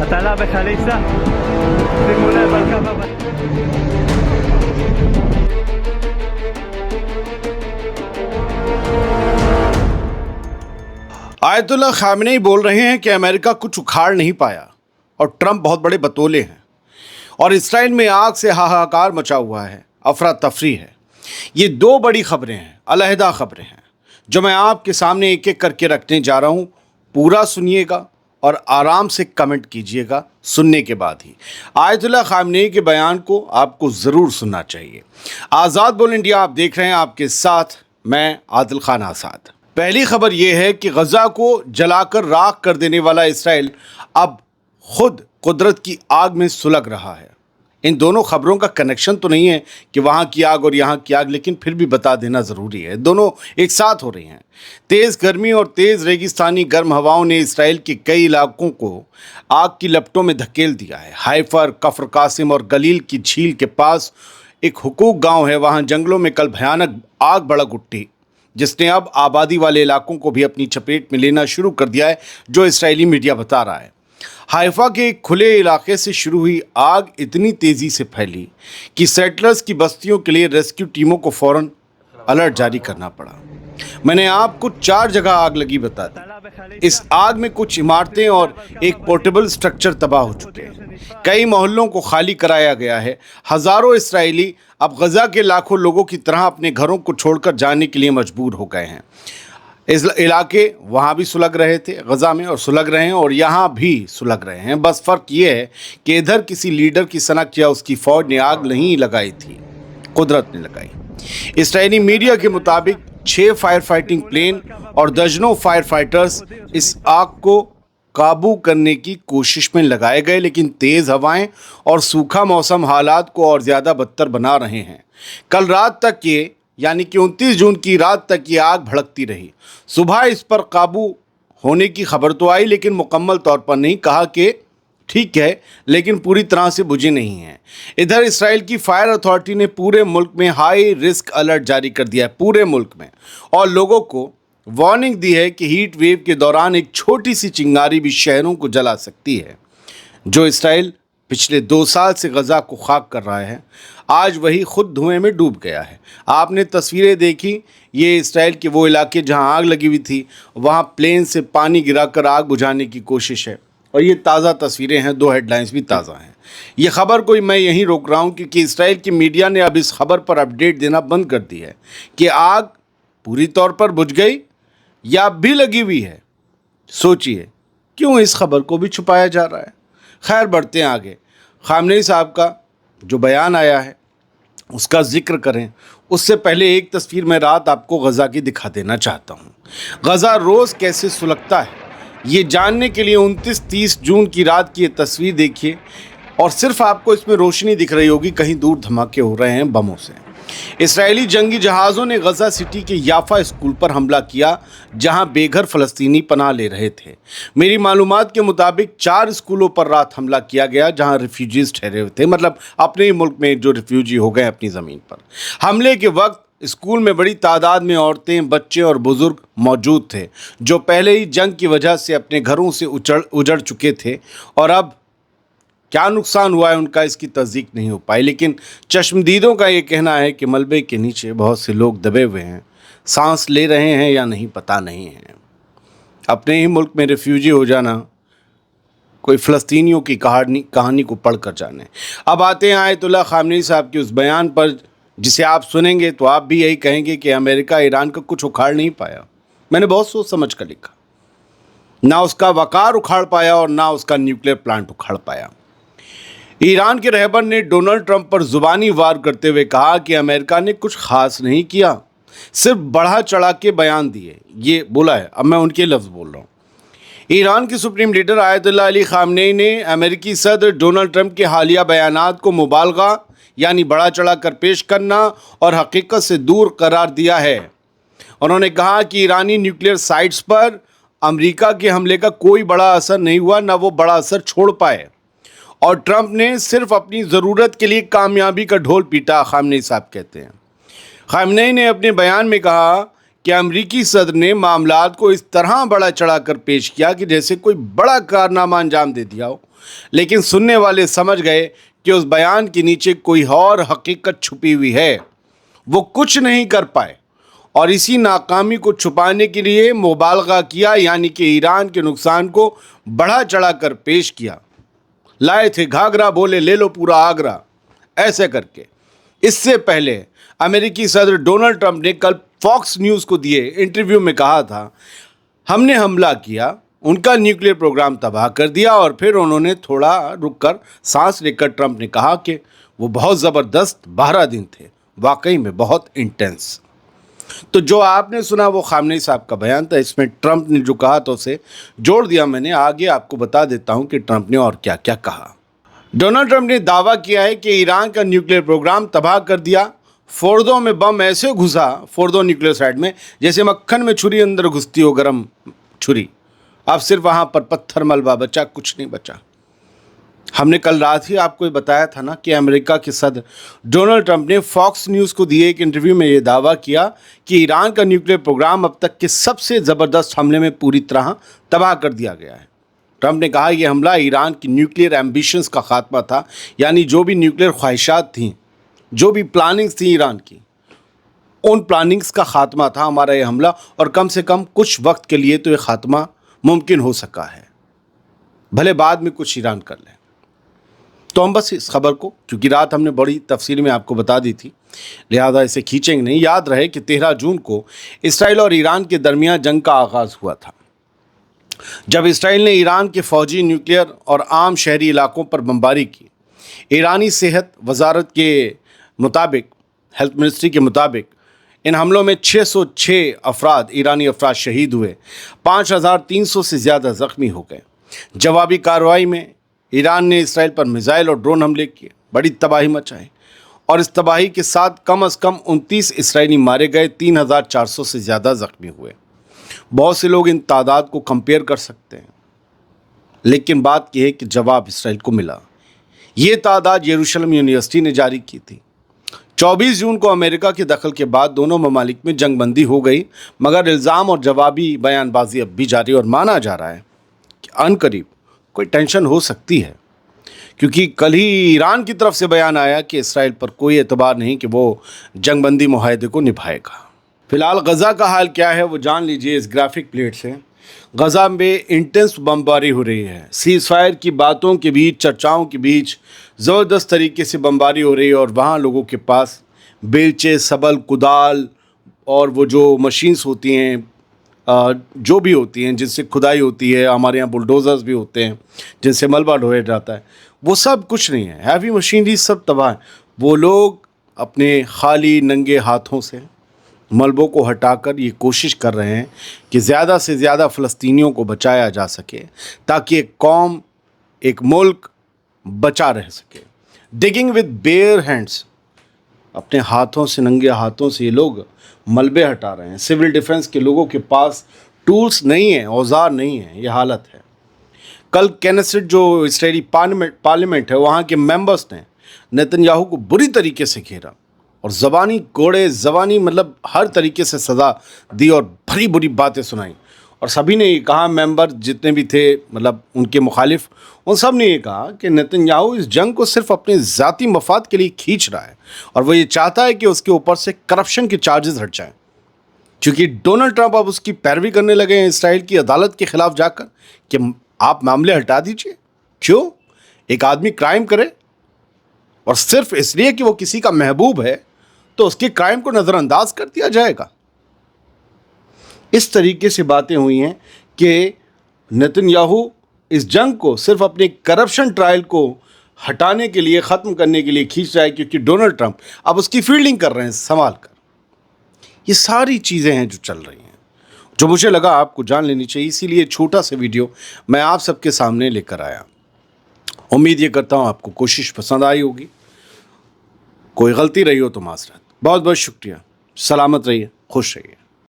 הטלה בחליסה, שימו לב על קו הבא. Ayatollah Khamenei बोल रहे हैं कि अमेरिका कुछ उखाड़ नहीं पाया और ट्रंप बहुत बड़े बतौले हैं और इसराइल में आग से हाहाकार मचा हुआ है, अफरा तफरी है। ये दो बड़ी खबरें हैं, अलहदा खबरें हैं, जो मैं आपके सामने एक एक करके रखने जा रहा हूँ। पूरा सुनिएगा और आराम से कमेंट कीजिएगा सुनने के बाद ही। आयतुल्ला खामनेई के बयान को आपको ज़रूर सुनना चाहिए। आज़ाद बोल इंडिया आप देख रहे हैं, आपके साथ मैं आदिल खान आज़ाद। पहली खबर यह है कि गज़ा को जलाकर राख कर देने वाला इसराइल अब खुद कुदरत की आग में सुलग रहा है। इन दोनों खबरों का कनेक्शन तो नहीं है कि वहाँ की आग और यहाँ की आग, लेकिन फिर भी बता देना ज़रूरी है। दोनों एक साथ हो रही हैं। तेज़ गर्मी और तेज़ रेगिस्तानी गर्म हवाओं ने इसराइल के कई इलाकों को आग की लपटों में धकेल दिया है। हाइफर, कफ्र कासिम और गलील की झील के पास एक हुकूक गाँव है। वहाँ जंगलों में कल भयानक आग भड़क उठी, जिसने अब आबादी वाले इलाकों को भी अपनी चपेट में लेना शुरू कर दिया है, जो इस्राएली मीडिया बता रहा है। हाइफा के एक खुले इलाके से शुरू हुई आग इतनी तेज़ी से फैली कि सेटलर्स की बस्तियों के लिए रेस्क्यू टीमों को फौरन अलर्ट जारी करना पड़ा। मैंने आपको 4 जगह आग लगी बता दी। इस आग में कुछ इमारतें और एक पोर्टेबल स्ट्रक्चर तबाह हो चुके हैं। कई मोहल्लों को खाली कराया गया है। हज़ारों इसराइली अब गज़ा के लाखों लोगों की तरह अपने घरों को छोड़कर जाने के लिए मजबूर हो गए हैं। इस इलाके वहाँ भी सुलग रहे थे गज़ा में, और सुलग रहे हैं, और यहाँ भी सुलग रहे हैं। बस फ़र्क ये है कि इधर किसी लीडर की सनक या उसकी फ़ौज ने आग नहीं लगाई थी, कुदरत ने लगाई। इस्राएली मीडिया के मुताबिक 6 फायर फाइटिंग प्लेन और दर्जनों फायर फाइटर्स इस आग को काबू करने की कोशिश में लगाए गए, लेकिन तेज़ हवाएं और सूखा मौसम हालात को और ज़्यादा बदतर बना रहे हैं। कल रात तक ये, यानी कि 29 जून की रात तक ये आग भड़कती रही। सुबह इस पर काबू होने की खबर तो आई, लेकिन मुकम्मल तौर पर नहीं। कहा कि ठीक है, लेकिन पूरी तरह से बुझी नहीं है। इधर इसराइल की फायर अथॉरिटी ने पूरे मुल्क में हाई रिस्क अलर्ट जारी कर दिया है, पूरे मुल्क में, और लोगों को वार्निंग दी है कि हीट वेव के दौरान एक छोटी सी चिंगारी भी शहरों को जला सकती है। जो इसराइल पिछले 2 साल से गज़ा को खाक कर रहा है, आज वही खुद धुएं में डूब गया है। आपने तस्वीरें देखी, ये इसराइल के वो इलाके जहां आग लगी हुई थी, वहां प्लेन से पानी गिराकर आग बुझाने की कोशिश है। और ये ताज़ा तस्वीरें हैं, 2 हेडलाइंस भी ताज़ा हैं। ये खबर कोई मैं यहीं रोक रहा हूँ क्योंकि इसराइल की मीडिया ने अब इस खबर पर अपडेट देना बंद कर दी है कि आग पूरी तौर पर बुझ गई या अब भी लगी हुई है। सोचिए क्यों इस खबर को भी छुपाया जा रहा है। खैर, बढ़ते हैं आगे। खामनेई साहब का जो बयान आया है उसका जिक्र करें, उससे पहले एक तस्वीर मैं रात आपको गज़ा की दिखा देना चाहता हूँ। गज़ा रोज़ कैसे सुलगता है, ये जानने के लिए 29-30 जून की रात की ये तस्वीर देखिए, और सिर्फ आपको इसमें रोशनी दिख रही होगी, कहीं दूर धमाके हो रहे हैं बमों से। इसराइली जंगी जहाज़ों ने गज़ा सिटी के याफा स्कूल पर हमला किया, जहां बेघर फ़लस्तीनी पनाह ले रहे थे। मेरी मालूमात के मुताबिक 4 स्कूलों पर रात हमला किया गया जहां रिफ्यूजीज़ ठहरे हुए थे, मतलब अपने ही मुल्क में जो रिफ्यूजी हो गए अपनी ज़मीन पर। हमले के वक्त स्कूल में बड़ी तादाद में औरतें, बच्चे और बुज़ुर्ग मौजूद थे, जो पहले ही जंग की वजह से अपने घरों से उजड़ चुके थे, और अब क्या नुकसान हुआ है उनका इसकी तस्दीक नहीं हो पाई। लेकिन चश्मदीदों का ये कहना है कि मलबे के नीचे बहुत से लोग दबे हुए हैं, सांस ले रहे हैं या नहीं पता नहीं है। अपने ही मुल्क में रिफ्यूजी हो जाना कोई फ़लस्तीनियों की कहानी को पढ़ कर जाने। अब आते हैं आयतुल्ला खामनेई साहब के उस बयान पर, जिसे आप सुनेंगे तो आप भी यही कहेंगे कि अमेरिका ईरान का कुछ उखाड़ नहीं पाया। मैंने बहुत सोच समझ कर लिखा, ना उसका वक़ार उखाड़ पाया और ना उसका न्यूक्लियर प्लांट उखाड़ पाया। ईरान के रहबर ने डोनाल्ड ट्रंप पर ज़ुबानी वार करते हुए कहा कि अमेरिका ने कुछ ख़ास नहीं किया, सिर्फ बढ़ा चढ़ा के बयान दिए। ये बोला है, अब मैं उनके लफ्ज़ बोल रहा हूँ। ईरान के supreme leader ayatollah Ali Khamenei ने अमेरिकी सदर डोनाल्ड ट्रंप के हालिया बयानात को मुबालगा यानी बढ़ा चढ़ा कर पेश करना और हकीकत से दूर करार दिया है। उन्होंने कहा कि ईरानी न्यूक्लियर साइट्स पर अमेरिका के हमले का कोई बड़ा असर नहीं हुआ, ना वो बड़ा असर छोड़ पाए, और ट्रंप ने सिर्फ अपनी ज़रूरत के लिए कामयाबी का ढोल पीटा, खामनेई साहब कहते हैं। खामनेई ने अपने बयान में कहा کہ امریکی صدر نے معاملات کو اس طرح بڑا چڑھا کر پیش کیا کہ جیسے کوئی بڑا کارنامہ انجام دے دیا ہو، لیکن سننے والے سمجھ گئے کہ اس بیان کے نیچے کوئی اور حقیقت چھپی ہوئی ہے۔ وہ کچھ نہیں کر پائے اور اسی ناکامی کو چھپانے کے لیے مبالغہ کیا، یعنی کہ ایران کے نقصان کو بڑھا چڑھا کر پیش کیا۔ لائے تھے گھاگرا، بولے لے لو پورا آگرہ، ایسے کر کے۔ اس سے پہلے امریکی صدر ڈونلڈ ٹرمپ نے کل فاکس نیوز کو دیے انٹرویو میں کہا تھا، ہم نے حملہ کیا، ان کا نیوکلیئر پروگرام تباہ کر دیا، اور پھر انہوں نے تھوڑا رک کر سانس لے کر ٹرمپ نے کہا کہ وہ بہت زبردست 12 دن تھے، واقعی میں بہت انٹینس۔ تو جو آپ نے سنا وہ خامنئی صاحب کا بیان تھا، اس میں ٹرمپ نے جو کہا تو اسے جوڑ دیا میں نے۔ آگے آپ کو بتا دیتا ہوں کہ ٹرمپ نے اور کیا کیا کہا۔ ڈونلڈ ٹرمپ نے دعویٰ کیا ہے کہ ایران کا نیوکلیئر پروگرام تباہ کر دیا۔ فوردو میں بم ایسے گھسا، فوردو نیوکلیئر سائٹ میں، جیسے مکھن میں چھری اندر گھستی ہو، گرم چھری۔ اب صرف وہاں پر پتھر ملبہ بچا، کچھ نہیں بچا۔ ہم نے کل رات ہی آپ کو بتایا تھا نا کہ امریکہ کے صدر ڈونلڈ ٹرمپ نے فاکس نیوز کو دیے ایک انٹرویو میں یہ دعویٰ کیا کہ ایران کا نیوکلیئر پروگرام اب تک کے سب سے زبردست حملے میں پوری طرح تباہ کر دیا گیا ہے۔ ٹرمپ نے کہا یہ حملہ ایران کی نیوکلیئر ایمبیشنز کا خاتمہ تھا، یعنی جو بھی نیوکلیئر خواہشات تھیں، جو بھی پلاننگز تھیں ایران کی، ان پلاننگز کا خاتمہ تھا ہمارا یہ حملہ، اور کم سے کم کچھ وقت کے لیے تو یہ خاتمہ ممکن ہو سکا ہے، بھلے بعد میں کچھ ایران کر لیں۔ تو ہم بس اس خبر کو، کیونکہ رات ہم نے بڑی تفصیل میں آپ کو بتا دی تھی، لہذا اسے کھینچیں گے نہیں۔ یاد رہے کہ 13 جون کو اسرائیل اور ایران کے درمیان جنگ کا آغاز ہوا تھا، جب اسرائیل نے ایران کے فوجی، نیوکلیئر اور عام شہری علاقوں پر بمباری کی۔ ایرانی صحت وزارت کے مطابق، ہیلتھ منسٹری کے مطابق، ان حملوں میں 606 افراد، ایرانی افراد شہید ہوئے، 5300 سے زیادہ زخمی ہو گئے۔ جوابی کارروائی میں ایران نے اسرائیل پر میزائل اور ڈرون حملے کیے، بڑی تباہی مچائی، اور اس تباہی کے ساتھ کم از کم 29 اسرائیلی مارے گئے، 3400 سے زیادہ زخمی ہوئے۔ بہت سے لوگ ان تعداد کو کمپیئر کر سکتے ہیں، لیکن بات یہ ہے کہ جواب اسرائیل کو ملا۔ یہ تعداد یروشلم یونیورسٹی نے جاری کی تھی۔ 24 جون کو امریکہ کے دخل کے بعد دونوں ممالک میں جنگ بندی ہو گئی، مگر الزام اور جوابی بیان بازی اب بھی جاری، اور مانا جا رہا ہے کہ عنقریب کوئی ٹینشن ہو سکتی ہے، کیونکہ کل ہی ایران کی طرف سے بیان آیا کہ اسرائیل پر کوئی اعتبار نہیں کہ وہ جنگ بندی معاہدے کو نبھائے گا۔ فی الحال غزہ کا حال کیا ہے وہ جان لیجئے اس گرافک پلیٹ سے۔ غزہ میں انٹینس بمباری ہو رہی ہے، سیز فائر کی باتوں کے بیچ، چرچاؤں کے بیچ زبردست طریقے سے بمباری ہو رہی ہے، اور وہاں لوگوں کے پاس بیلچے، سبل، کدال اور وہ جو مشینز ہوتی ہیں، جو بھی ہوتی ہیں جن سے کھدائی ہوتی ہے، ہمارے یہاں بلڈوزرز بھی ہوتے ہیں جن سے ملبہ ڈھویا جاتا ہے، وہ سب کچھ نہیں ہے، ہیوی مشینری سب تباہ ہے۔ وہ لوگ اپنے خالی ننگے ہاتھوں سے ملبوں کو ہٹا کر یہ کوشش کر رہے ہیں کہ زیادہ سے زیادہ فلسطینیوں کو بچایا جا سکے، تاکہ ایک قوم، ایک ملک بچا رہ سکے۔ ڈگنگ ود بیئر ہینڈس، اپنے ہاتھوں سے، ننگے ہاتھوں سے یہ لوگ ملبے ہٹا رہے ہیں۔ سول ڈیفنس کے لوگوں کے پاس ٹولز نہیں ہیں، اوزار نہیں ہیں، یہ حالت ہے۔ کل کینیسٹ جو اسرائیلی پارلیمنٹ ہے، وہاں کے ممبرز نے نیتن یاہو کو بری طریقے سے گھیرا، اور زبانی کوڑے، مطلب ہر طریقے سے سزا دی اور بھری بری باتیں سنائیں، اور سبھی نے یہ کہا، ممبر جتنے بھی تھے مطلب ان کے مخالف، ان سب نے یہ کہا کہ نیتن یاہو اس جنگ کو صرف اپنے ذاتی مفاد کے لیے کھینچ رہا ہے، اور وہ یہ چاہتا ہے کہ اس کے اوپر سے کرپشن کے چارجز ہٹ جائیں، کیونکہ ڈونلڈ ٹرمپ اب اس کی پیروی کرنے لگے ہیں اسرائیل کی عدالت کے خلاف جا کر کہ آپ معاملے ہٹا دیجئے۔ کیوں؟ ایک آدمی کرائم کرے اور صرف اس لیے کہ وہ کسی کا محبوب ہے تو اس کے کرائم کو نظر انداز کر دیا جائے گا؟ اس طریقے سے باتیں ہوئی ہیں کہ نیتن یاہو اس جنگ کو صرف اپنے کرپشن ٹرائل کو ہٹانے کے لیے، ختم کرنے کے لیے کھینچ رہا ہے، کیونکہ ڈونلڈ ٹرمپ اب اس کی فیلڈنگ کر رہے ہیں سنبھال کر۔ یہ ساری چیزیں ہیں جو چل رہی ہیں، جو مجھے لگا آپ کو جان لینی چاہیے، اسی لیے چھوٹا سا ویڈیو میں آپ سب کے سامنے لے کر آیا۔ امید یہ کرتا ہوں آپ کو کوشش پسند آئی ہوگی، کوئی غلطی رہی ہو تو معذرت۔ بہت بہت شکریہ، سلامت رہیے، خوش رہیے۔